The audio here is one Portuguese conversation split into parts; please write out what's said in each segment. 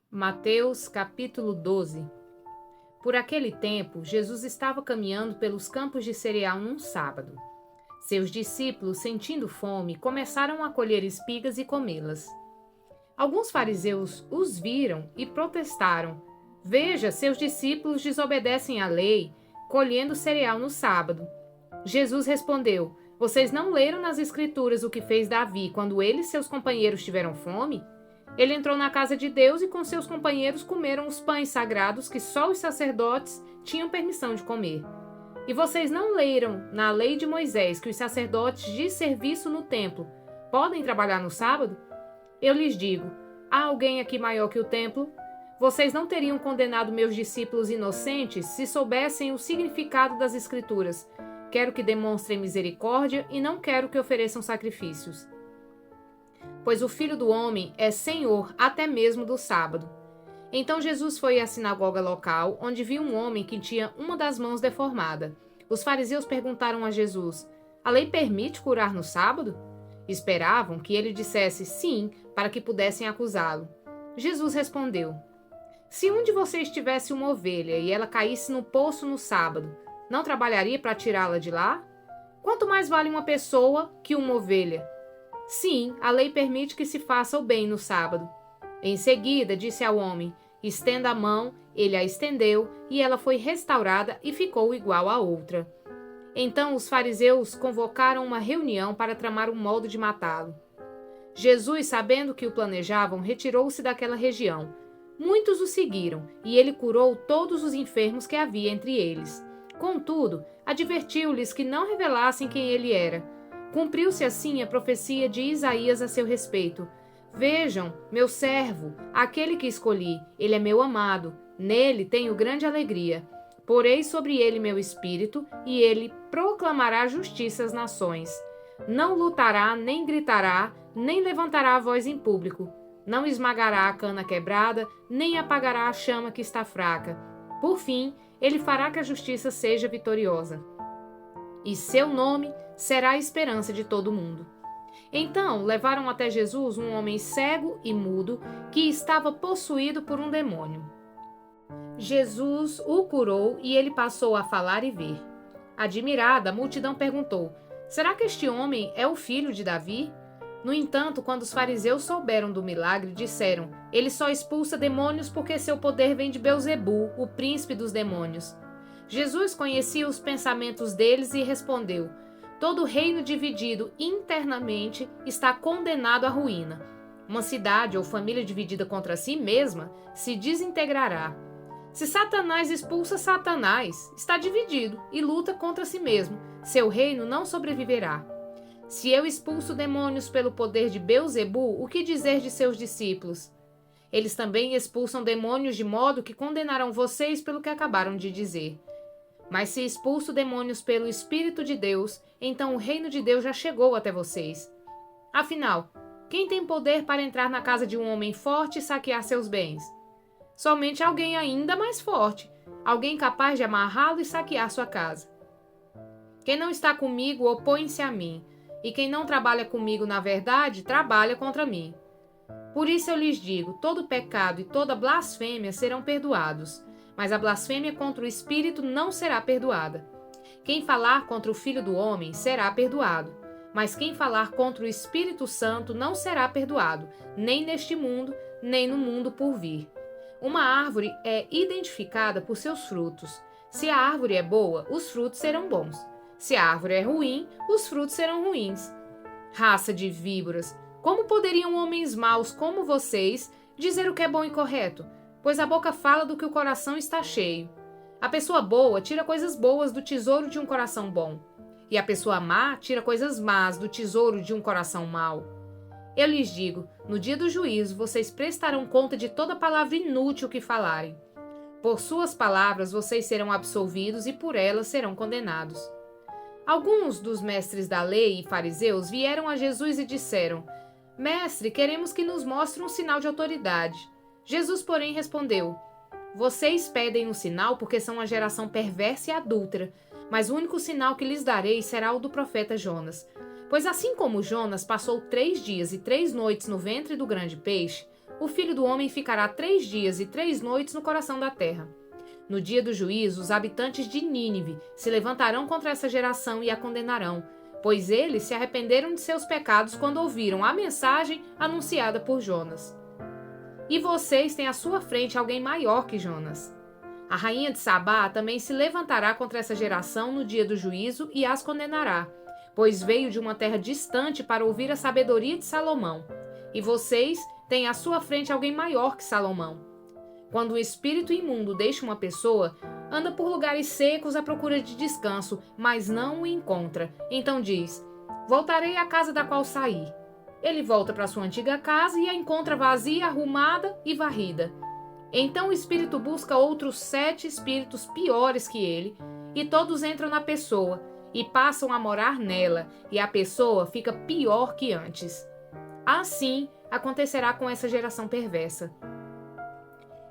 Mateus capítulo 12. Por aquele tempo, Jesus estava caminhando pelos campos de cereal num sábado. Seus discípulos, sentindo fome, começaram a colher espigas e comê-las. Alguns fariseus os viram e protestaram: "Veja, seus discípulos desobedecem à lei, colhendo cereal no sábado." Jesus respondeu: "Vocês não leram nas Escrituras o que fez Davi quando ele e seus companheiros tiveram fome? Ele entrou na casa de Deus e com seus companheiros comeram os pães sagrados que só os sacerdotes tinham permissão de comer. E vocês não leram na lei de Moisés que os sacerdotes de serviço no templo podem trabalhar no sábado? Eu lhes digo, há alguém aqui maior que o templo? Vocês não teriam condenado meus discípulos inocentes se soubessem o significado das Escrituras. Quero que demonstrem misericórdia e não quero que ofereçam sacrifícios. Pois o Filho do Homem é Senhor até mesmo do sábado." Então Jesus foi à sinagoga local, onde viu um homem que tinha uma das mãos deformada. Os fariseus perguntaram a Jesus: "A lei permite curar no sábado?" Esperavam que ele dissesse sim, para que pudessem acusá-lo. Jesus respondeu: "Se um de vocês tivesse uma ovelha e ela caísse no poço no sábado, não trabalharia para tirá-la de lá? Quanto mais vale uma pessoa que uma ovelha? Sim, a lei permite que se faça o bem no sábado." Em seguida, disse ao homem: "Estenda a mão." Ele a estendeu e ela foi restaurada e ficou igual à outra. Então os fariseus convocaram uma reunião para tramar um modo de matá-lo. Jesus, sabendo que o planejavam, retirou-se daquela região. Muitos o seguiram e ele curou todos os enfermos que havia entre eles. Contudo, advertiu-lhes que não revelassem quem ele era. Cumpriu-se assim a profecia de Isaías a seu respeito: "Vejam, meu servo, aquele que escolhi, ele é meu amado, nele tenho grande alegria. Porei sobre ele meu espírito, e ele proclamará justiça às nações. Não lutará, nem gritará, nem levantará a voz em público. Não esmagará a cana quebrada, nem apagará a chama que está fraca. Por fim, ele fará que a justiça seja vitoriosa. E seu nome será a esperança de todo mundo." Então levaram até Jesus um homem cego e mudo que estava possuído por um demônio. Jesus o curou e ele passou a falar e ver. Admirada, a multidão perguntou: "Será que este homem é o filho de Davi?" No entanto, quando os fariseus souberam do milagre, disseram: "Ele só expulsa demônios porque seu poder vem de Beelzebu, o príncipe dos demônios." Jesus conhecia os pensamentos deles e respondeu: "Todo reino dividido internamente está condenado à ruína. Uma cidade ou família dividida contra si mesma se desintegrará. Se Satanás expulsa Satanás, está dividido e luta contra si mesmo. Seu reino não sobreviverá. Se eu expulso demônios pelo poder de Beelzebu, o que dizer de seus discípulos? Eles também expulsam demônios de modo que condenarão vocês pelo que acabaram de dizer. Mas se expulso demônios pelo Espírito de Deus, então o reino de Deus já chegou até vocês. Afinal, quem tem poder para entrar na casa de um homem forte e saquear seus bens? Somente alguém ainda mais forte, alguém capaz de amarrá-lo e saquear sua casa. Quem não está comigo opõe-se a mim, e quem não trabalha comigo na verdade, trabalha contra mim. Por isso eu lhes digo, todo pecado e toda blasfêmia serão perdoados, mas a blasfêmia contra o Espírito não será perdoada. Quem falar contra o Filho do Homem será perdoado, mas quem falar contra o Espírito Santo não será perdoado, nem neste mundo, nem no mundo por vir. Uma árvore é identificada por seus frutos. Se a árvore é boa, os frutos serão bons. Se a árvore é ruim, os frutos serão ruins. Raça de víboras, como poderiam homens maus como vocês dizer o que é bom e correto? Pois a boca fala do que o coração está cheio. A pessoa boa tira coisas boas do tesouro de um coração bom, e a pessoa má tira coisas más do tesouro de um coração mau. Eu lhes digo, no dia do juízo vocês prestarão conta de toda palavra inútil que falarem. Por suas palavras vocês serão absolvidos e por elas serão condenados. Alguns dos mestres da lei e fariseus vieram a Jesus e disseram: "Mestre, queremos que nos mostre um sinal de autoridade." Jesus, porém, respondeu: "Vocês pedem um sinal porque são uma geração perversa e adúltera, Mas o único sinal que lhes darei será o do profeta Jonas. Pois assim como Jonas passou 3 dias e 3 noites no ventre do grande peixe, o Filho do Homem ficará 3 dias e 3 noites no coração da terra. No dia do juízo, os habitantes de Nínive se levantarão contra essa geração e a condenarão, pois eles se arrependeram de seus pecados quando ouviram a mensagem anunciada por Jonas. E vocês têm à sua frente alguém maior que Jonas. A rainha de Sabá também se levantará contra essa geração no dia do juízo e as condenará, pois veio de uma terra distante para ouvir a sabedoria de Salomão. E vocês têm à sua frente alguém maior que Salomão. Quando o espírito imundo deixa uma pessoa, anda por lugares secos à procura de descanso, mas não o encontra. Então diz: voltarei à casa da qual saí. Ele volta para sua antiga casa e a encontra vazia, arrumada e varrida. Então o espírito busca outros 7 espíritos piores que ele, e todos entram na pessoa e passam a morar nela, e a pessoa fica pior que antes. Assim acontecerá com essa geração perversa.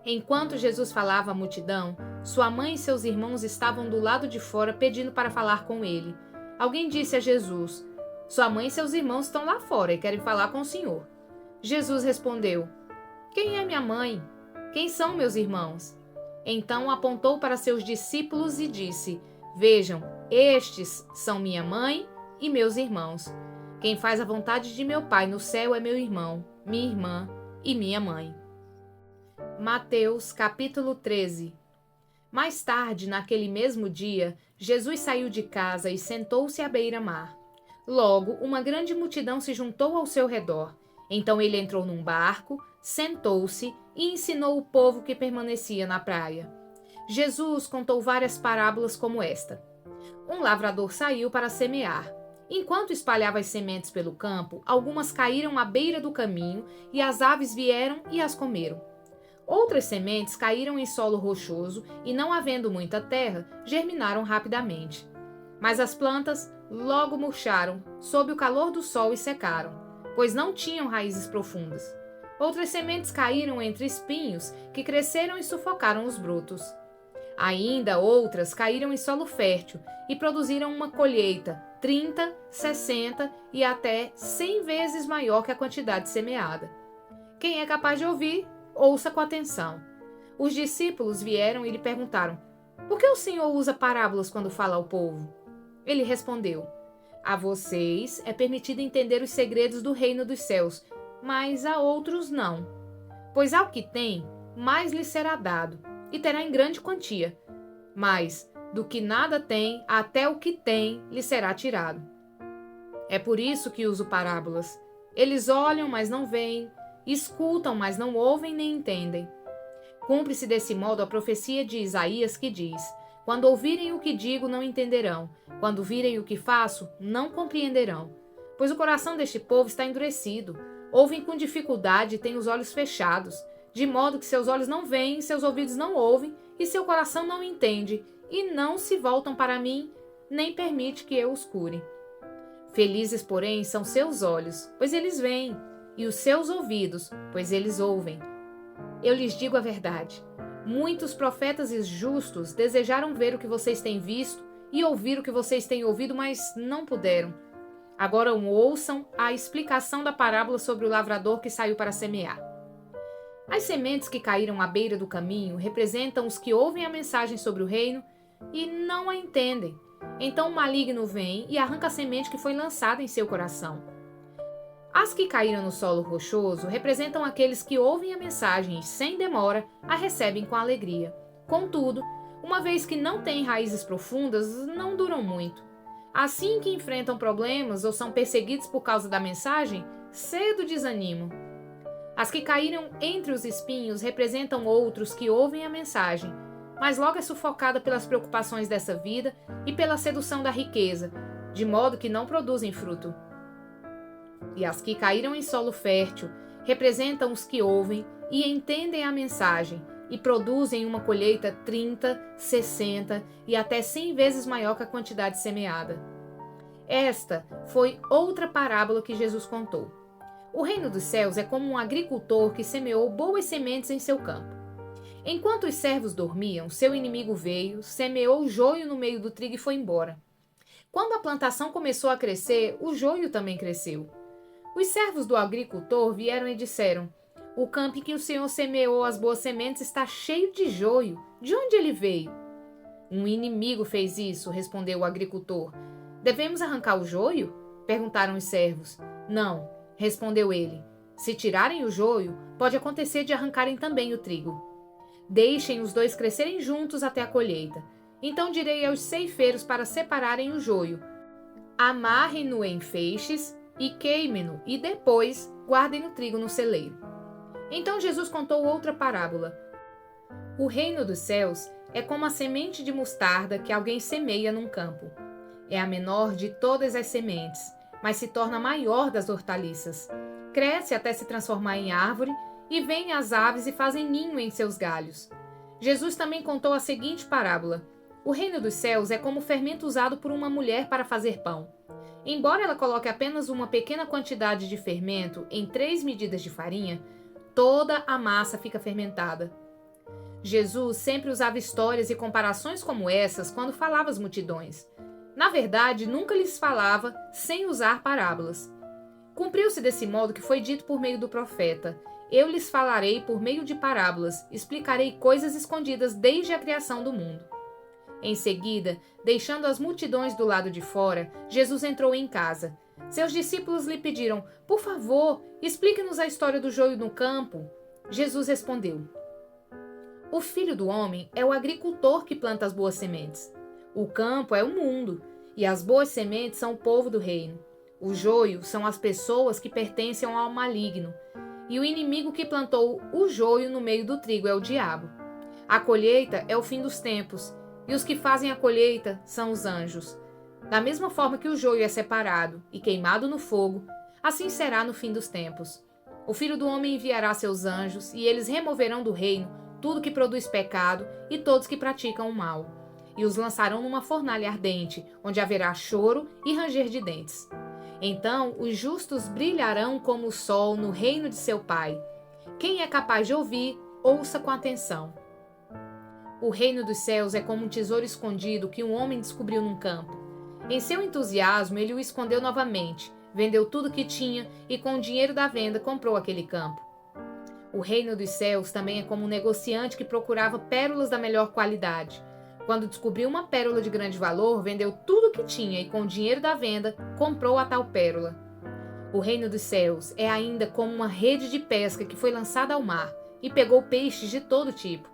Enquanto Jesus falava à multidão, sua mãe e seus irmãos estavam do lado de fora pedindo para falar com ele. Alguém disse a Jesus: sua mãe e seus irmãos estão lá fora e querem falar com o Senhor. Jesus respondeu: quem é minha mãe? Quem são meus irmãos? Então apontou para seus discípulos e disse: vejam, estes são minha mãe e meus irmãos. Quem faz a vontade de meu Pai no céu é meu irmão, minha irmã e minha mãe. Mateus capítulo 13. Mais tarde, naquele mesmo dia, Jesus saiu de casa e sentou-se à beira-mar. Logo, uma grande multidão se juntou ao seu redor. Então ele entrou num barco, sentou-se e ensinou o povo que permanecia na praia. Jesus contou várias parábolas como esta. Um lavrador saiu para semear. Enquanto espalhava as sementes pelo campo, algumas caíram à beira do caminho e as aves vieram e as comeram. Outras sementes caíram em solo rochoso e, não havendo muita terra, germinaram rapidamente. Mas as plantas logo murcharam sob o calor do sol e secaram, pois não tinham raízes profundas. Outras sementes caíram entre espinhos que cresceram e sufocaram os brotos. Ainda outras caíram em solo fértil e produziram uma colheita 30, 60 e até 100 vezes maior que a quantidade semeada. Quem é capaz de ouvir, ouça com atenção. Os discípulos vieram e lhe perguntaram: por que o Senhor usa parábolas quando fala ao povo? Ele respondeu: a vocês é permitido entender os segredos do reino dos céus, mas a outros não. Pois ao que tem, mais lhe será dado, e terá em grande quantia. Mas, do que nada tem, até o que tem lhe será tirado. É por isso que uso parábolas. Eles olham, mas não veem, escutam, mas não ouvem nem entendem. Cumpre-se desse modo a profecia de Isaías que diz: quando ouvirem o que digo, não entenderão. Quando virem o que faço, não compreenderão. Pois o coração deste povo está endurecido. Ouvem com dificuldade e têm os olhos fechados, de modo que seus olhos não veem, seus ouvidos não ouvem e seu coração não entende, e não se voltam para mim, nem permite que eu os cure. Felizes, porém, são seus olhos, pois eles veem, e os seus ouvidos, pois eles ouvem. Eu lhes digo a verdade. Muitos profetas e justos desejaram ver o que vocês têm visto e ouvir o que vocês têm ouvido, mas não puderam. Agora ouçam a explicação da parábola sobre o lavrador que saiu para semear. As sementes que caíram à beira do caminho representam os que ouvem a mensagem sobre o reino e não a entendem. Então o maligno vem e arranca a semente que foi lançada em seu coração. As que caíram no solo rochoso representam aqueles que ouvem a mensagem e, sem demora, a recebem com alegria. Contudo, uma vez que não têm raízes profundas, não duram muito. Assim que enfrentam problemas ou são perseguidos por causa da mensagem, cedo desanimam. As que caíram entre os espinhos representam outros que ouvem a mensagem, mas logo é sufocada pelas preocupações dessa vida e pela sedução da riqueza, de modo que não produzem fruto. E as que caíram em solo fértil representam os que ouvem e entendem a mensagem e produzem uma colheita 30, 60 e até 100 vezes maior que a quantidade semeada. Esta foi outra parábola que Jesus contou. O reino dos céus é como um agricultor que semeou boas sementes em seu campo. Enquanto os servos dormiam, seu inimigo veio, semeou o joio no meio do trigo e foi embora. Quando a plantação começou a crescer, o joio também cresceu. Os servos do agricultor vieram e disseram: O campo em que o Senhor semeou as boas sementes está cheio de joio. De onde ele veio? Um inimigo fez isso, respondeu o agricultor. Devemos arrancar o joio? Perguntaram os servos. Não, respondeu ele. Se tirarem o joio, pode acontecer de arrancarem também o trigo. Deixem os dois crescerem juntos até a colheita. Então direi aos ceifeiros para separarem o joio. Amarrem-no em feixes e queimem-no, e depois guardem o trigo no celeiro. Então Jesus contou outra parábola. O reino dos céus é como a semente de mostarda que alguém semeia num campo. É a menor de todas as sementes, mas se torna a maior das hortaliças. Cresce até se transformar em árvore, e vêm as aves e fazem ninho em seus galhos. Jesus também contou a seguinte parábola. O reino dos céus é como o fermento usado por uma mulher para fazer pão. Embora ela coloque apenas uma pequena quantidade de fermento em 3 medidas de farinha, toda a massa fica fermentada. Jesus sempre usava histórias e comparações como essas quando falava às multidões. Na verdade, nunca lhes falava sem usar parábolas. Cumpriu-se desse modo que foi dito por meio do profeta: Eu lhes falarei por meio de parábolas, explicarei coisas escondidas desde a criação do mundo. Em seguida, deixando as multidões do lado de fora, Jesus entrou em casa. Seus discípulos lhe pediram: Por favor, explique-nos a história do joio no campo. Jesus respondeu: O filho do homem é o agricultor que planta as boas sementes. O campo é o mundo, e as boas sementes são o povo do reino. O joio são as pessoas que pertencem ao maligno, e o inimigo que plantou o joio no meio do trigo é o diabo. A colheita é o fim dos tempos, e os que fazem a colheita são os anjos. Da mesma forma que o joio é separado e queimado no fogo, assim será no fim dos tempos. O Filho do Homem enviará seus anjos, e eles removerão do reino tudo que produz pecado e todos que praticam o mal, e os lançarão numa fornalha ardente, onde haverá choro e ranger de dentes. Então os justos brilharão como o sol no reino de seu Pai. Quem é capaz de ouvir, ouça com atenção. O reino dos céus é como um tesouro escondido que um homem descobriu num campo. Em seu entusiasmo, ele o escondeu novamente, vendeu tudo que tinha e com o dinheiro da venda comprou aquele campo. O reino dos céus também é como um negociante que procurava pérolas da melhor qualidade. Quando descobriu uma pérola de grande valor, vendeu tudo o que tinha e com o dinheiro da venda comprou a tal pérola. O reino dos céus é ainda como uma rede de pesca que foi lançada ao mar e pegou peixes de todo tipo.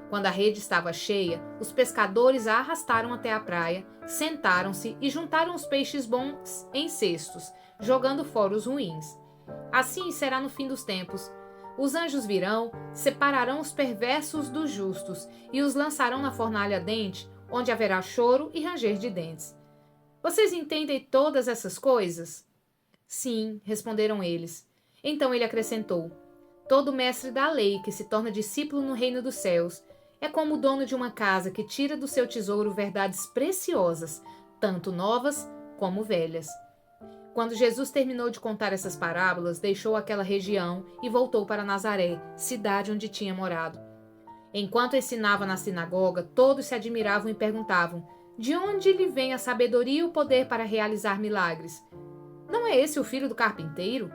Quando a rede estava cheia, os pescadores a arrastaram até a praia, sentaram-se e juntaram os peixes bons em cestos, jogando fora os ruins. Assim será no fim dos tempos. Os anjos virão, separarão os perversos dos justos e os lançarão na fornalha ardente, onde haverá choro e ranger de dentes. Vocês entendem todas essas coisas? Sim, responderam eles. Então ele acrescentou: Todo mestre da lei que se torna discípulo no reino dos céus é como o dono de uma casa que tira do seu tesouro verdades preciosas, tanto novas como velhas. Quando Jesus terminou de contar essas parábolas, deixou aquela região e voltou para Nazaré, cidade onde tinha morado. Enquanto ensinava na sinagoga, todos se admiravam e perguntavam: De onde lhe vem a sabedoria e o poder para realizar milagres? Não é esse o filho do carpinteiro?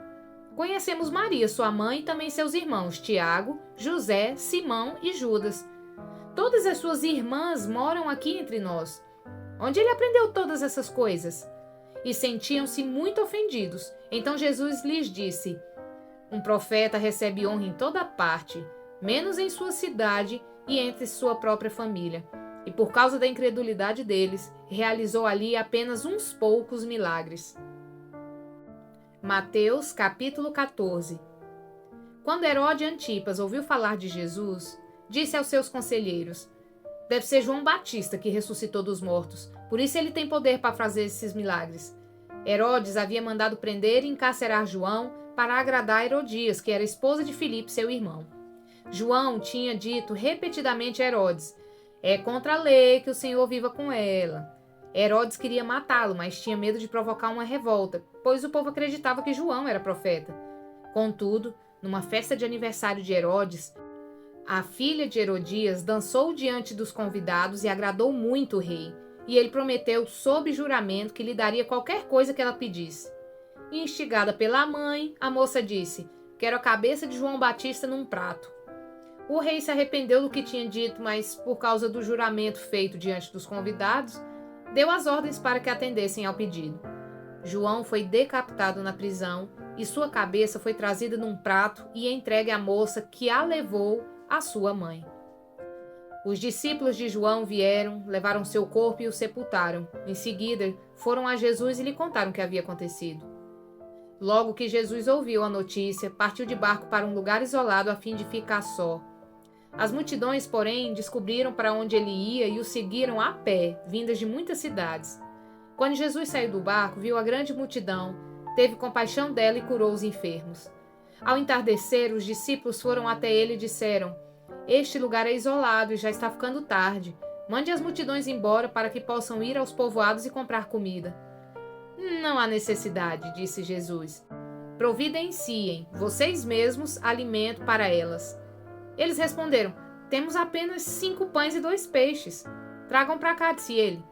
Conhecemos Maria, sua mãe, e também seus irmãos, Tiago, José, Simão e Judas. Todas as suas irmãs moram aqui entre nós. Onde ele aprendeu todas essas coisas? E sentiam-se muito ofendidos. Então Jesus lhes disse: Um profeta recebe honra em toda parte, menos em sua cidade e entre sua própria família. E por causa da incredulidade deles, realizou ali apenas uns poucos milagres. Mateus capítulo 14. Quando Herode Antipas ouviu falar de Jesus, disse aos seus conselheiros: Deve ser João Batista que ressuscitou dos mortos, por isso ele tem poder para fazer esses milagres. Herodes havia mandado prender e encarcerar João para agradar Herodias, que era esposa de Filipe, seu irmão. João tinha dito repetidamente a Herodes: É contra a lei que o Senhor viva com ela. Herodes queria matá-lo, mas tinha medo de provocar uma revolta, pois o povo acreditava que João era profeta. Contudo, numa festa de aniversário de Herodes, A filha de Herodias dançou diante dos convidados e agradou muito o rei, e ele prometeu sob juramento que lhe daria qualquer coisa que ela pedisse. Instigada pela mãe, a moça disse: "Quero a cabeça de João Batista num prato." O rei se arrependeu do que tinha dito, mas por causa do juramento feito diante dos convidados, deu as ordens para que atendessem ao pedido. João foi decapitado na prisão e sua cabeça foi trazida num prato e entregue à moça, que a levou à sua mãe. Os discípulos de João vieram, levaram seu corpo e o sepultaram. Em seguida, foram a Jesus e lhe contaram o que havia acontecido. Logo que Jesus ouviu a notícia, partiu de barco para um lugar isolado a fim de ficar só. As multidões, porém, descobriram para onde ele ia e o seguiram a pé, vindas de muitas cidades. Quando Jesus saiu do barco, viu a grande multidão, teve compaixão dela e curou os enfermos. Ao entardecer, os discípulos foram até ele e disseram: "Este lugar é isolado e já está ficando tarde. Mande as multidões embora para que possam ir aos povoados e comprar comida." "Não há necessidade", disse Jesus. "Providenciem, vocês mesmos, alimento para elas." Eles responderam: "Temos apenas 5 pães e 2 peixes. Tragam para cá", disse ele.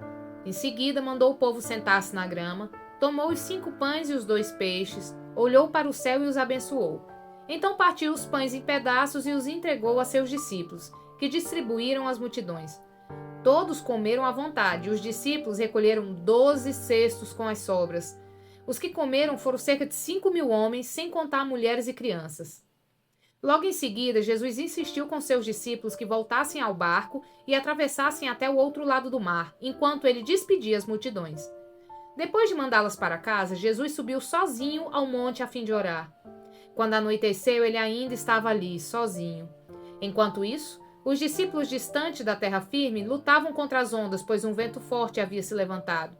Em seguida, mandou o povo sentar-se na grama, tomou os 5 pães e os 2 peixes, olhou para o céu e os abençoou. Então partiu os pães em pedaços e os entregou a seus discípulos, que distribuíram às multidões. Todos comeram à vontade, e os discípulos recolheram 12 cestos com as sobras. Os que comeram foram cerca de 5.000 homens, sem contar mulheres e crianças. Logo em seguida, Jesus insistiu com seus discípulos que voltassem ao barco e atravessassem até o outro lado do mar, enquanto ele despedia as multidões. Depois de mandá-las para casa, Jesus subiu sozinho ao monte a fim de orar. Quando anoiteceu, ele ainda estava ali, sozinho. Enquanto isso, os discípulos distantes da terra firme lutavam contra as ondas, pois um vento forte havia se levantado.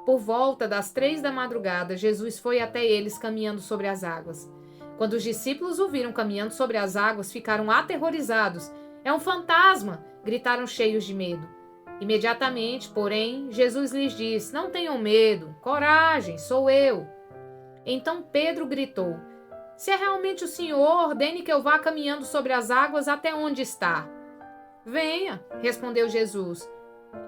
Por volta das 3 da madrugada, Jesus foi até eles caminhando sobre as águas. Quando os discípulos o viram caminhando sobre as águas, ficaram aterrorizados. "É um fantasma!" gritaram cheios de medo. Imediatamente, porém, Jesus lhes disse: "Não tenham medo, coragem, sou eu." Então Pedro gritou: "Se é realmente o Senhor, ordene que eu vá caminhando sobre as águas até onde está." "Venha", respondeu Jesus.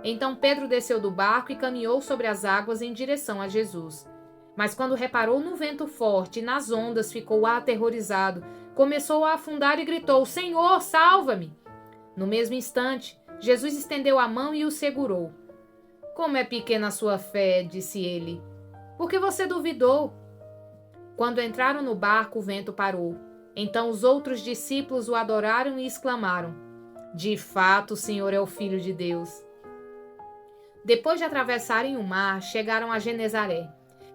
Então Pedro desceu do barco e caminhou sobre as águas em direção a Jesus. Mas quando reparou no vento forte e nas ondas, ficou aterrorizado. Começou a afundar e gritou: "Senhor, salva-me!" No mesmo instante, Jesus estendeu a mão e o segurou. "Como é pequena a sua fé", disse ele. "Por que você duvidou?" Quando entraram no barco, o vento parou. Então os outros discípulos o adoraram e exclamaram: "De fato, o Senhor é o Filho de Deus." Depois de atravessarem o mar, chegaram a Genezaré.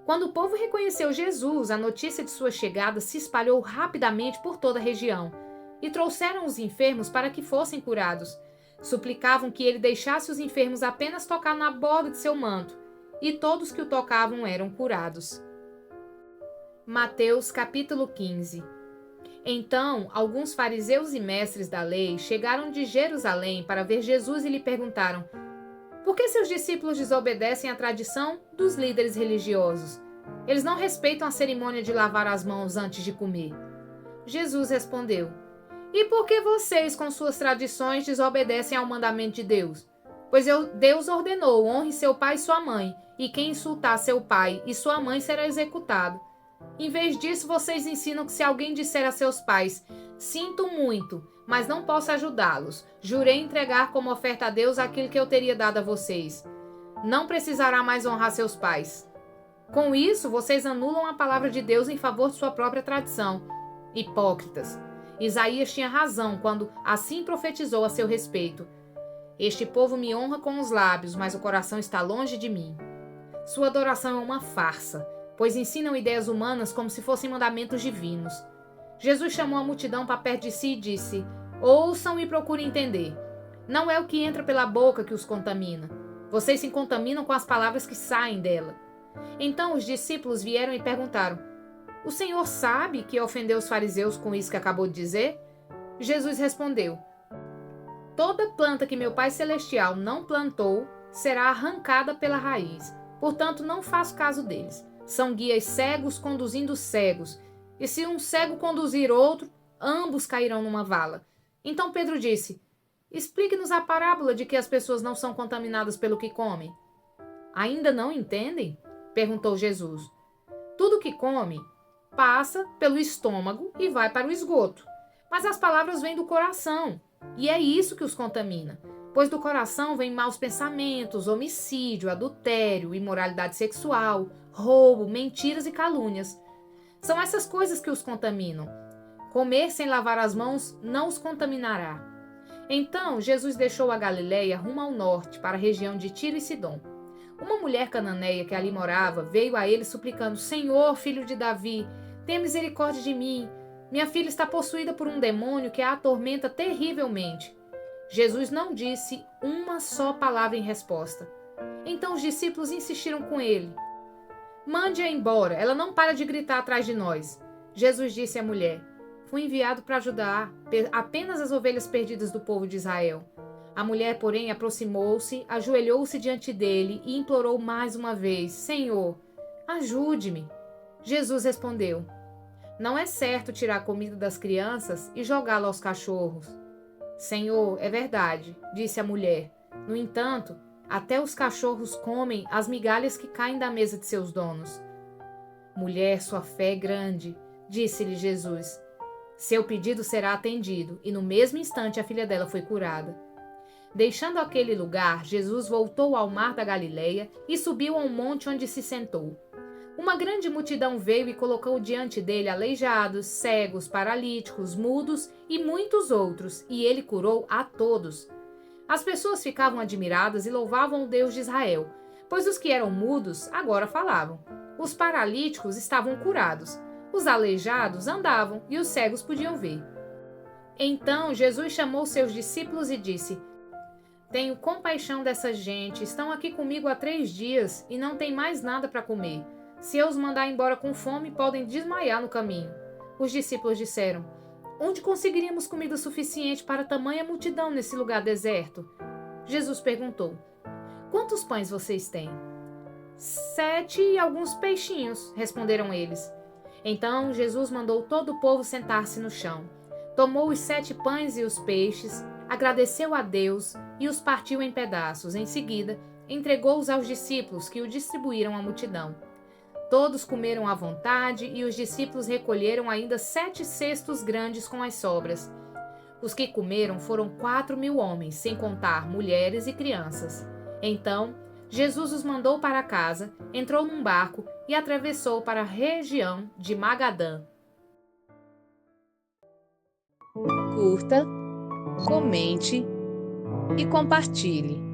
Quando o povo reconheceu Jesus, a notícia de sua chegada se espalhou rapidamente por toda a região, e trouxeram os enfermos para que fossem curados. Suplicavam que ele deixasse os enfermos apenas tocar na borda de seu manto, e todos que o tocavam eram curados. Mateus capítulo 15. Então, alguns fariseus e mestres da lei chegaram de Jerusalém para ver Jesus e lhe perguntaram: "Por que seus discípulos desobedecem à tradição dos líderes religiosos? Eles não respeitam a cerimônia de lavar as mãos antes de comer." Jesus respondeu: "E por que vocês, com suas tradições, desobedecem ao mandamento de Deus? Pois Deus ordenou: honre seu pai e sua mãe, e quem insultar seu pai e sua mãe será executado. Em vez disso, vocês ensinam que se alguém disser a seus pais: 'Sinto muito, mas não posso ajudá-los. Jurei entregar como oferta a Deus aquilo que eu teria dado a vocês. Não precisará mais honrar seus pais.' Com isso, vocês anulam a palavra de Deus em favor de sua própria tradição. Hipócritas! Isaías tinha razão quando assim profetizou a seu respeito: 'Este povo me honra com os lábios, mas o coração está longe de mim.' Sua adoração é uma farsa, pois ensinam ideias humanas como se fossem mandamentos divinos." Jesus chamou a multidão para perto de si e disse: "Ouçam e procurem entender. Não é o que entra pela boca que os contamina. Vocês se contaminam com as palavras que saem dela." Então os discípulos vieram e perguntaram: "O Senhor sabe que ofendeu os fariseus com isso que acabou de dizer?" Jesus respondeu: "Toda planta que meu Pai Celestial não plantou será arrancada pela raiz. Portanto, não faço caso deles. São guias cegos conduzindo cegos. E se um cego conduzir outro, ambos cairão numa vala. Então Pedro disse: Explique-nos a parábola de que as pessoas não são contaminadas pelo que comem. Ainda não entendem? Perguntou Jesus. Tudo que come passa pelo estômago e vai para o esgoto. Mas as palavras vêm do coração, e é isso que os contamina. Pois do coração vêm maus pensamentos, homicídio, adultério, imoralidade sexual, roubo, mentiras e calúnias. São essas coisas que os contaminam. Comer sem lavar as mãos não os contaminará. Então Jesus deixou a Galileia rumo ao norte, para a região de Tiro e Sidom. Uma mulher cananeia que ali morava veio a ele suplicando: Senhor, filho de Davi, tenha misericórdia de mim. Minha filha está possuída por um demônio que a atormenta terrivelmente. Jesus não disse uma só palavra em resposta. Então os discípulos insistiram com ele: Mande-a embora, ela não para de gritar atrás de nós. Jesus disse à mulher: Fui enviado para ajudar apenas as ovelhas perdidas do povo de Israel. A mulher, porém, aproximou-se, ajoelhou-se diante dele e implorou mais uma vez: Senhor, ajude-me. Jesus respondeu: Não é certo tirar a comida das crianças e jogá-la aos cachorros. Senhor, é verdade, disse a mulher. No entanto, até os cachorros comem as migalhas que caem da mesa de seus donos. Mulher, sua fé é grande, disse-lhe Jesus. Seu pedido será atendido, e no mesmo instante a filha dela foi curada. Deixando aquele lugar, Jesus voltou ao mar da Galileia e subiu a um monte onde se sentou. Uma grande multidão veio e colocou diante dele aleijados, cegos, paralíticos, mudos e muitos outros, e ele curou a todos. As pessoas ficavam admiradas e louvavam o Deus de Israel, pois os que eram mudos agora falavam. Os paralíticos estavam curados, os aleijados andavam e os cegos podiam ver. Então Jesus chamou seus discípulos e disse: Tenho compaixão dessa gente, estão aqui comigo há 3 dias e não têm mais nada para comer. Se eu os mandar embora com fome, podem desmaiar no caminho. Os discípulos disseram: Onde conseguiríamos comida suficiente para tamanha multidão nesse lugar deserto? Jesus perguntou: Quantos pães vocês têm? 7 e alguns peixinhos, responderam eles. Então Jesus mandou todo o povo sentar-se no chão. Tomou os 7 pães e os peixes, agradeceu a Deus e os partiu em pedaços. Em seguida, entregou-os aos discípulos, que o distribuíram à multidão. Todos comeram à vontade e os discípulos recolheram ainda 7 cestos grandes com as sobras. Os que comeram foram 4.000 homens, sem contar mulheres e crianças. Então, Jesus os mandou para casa, entrou num barco e atravessou para a região de Magadã. Curta, comente e compartilhe.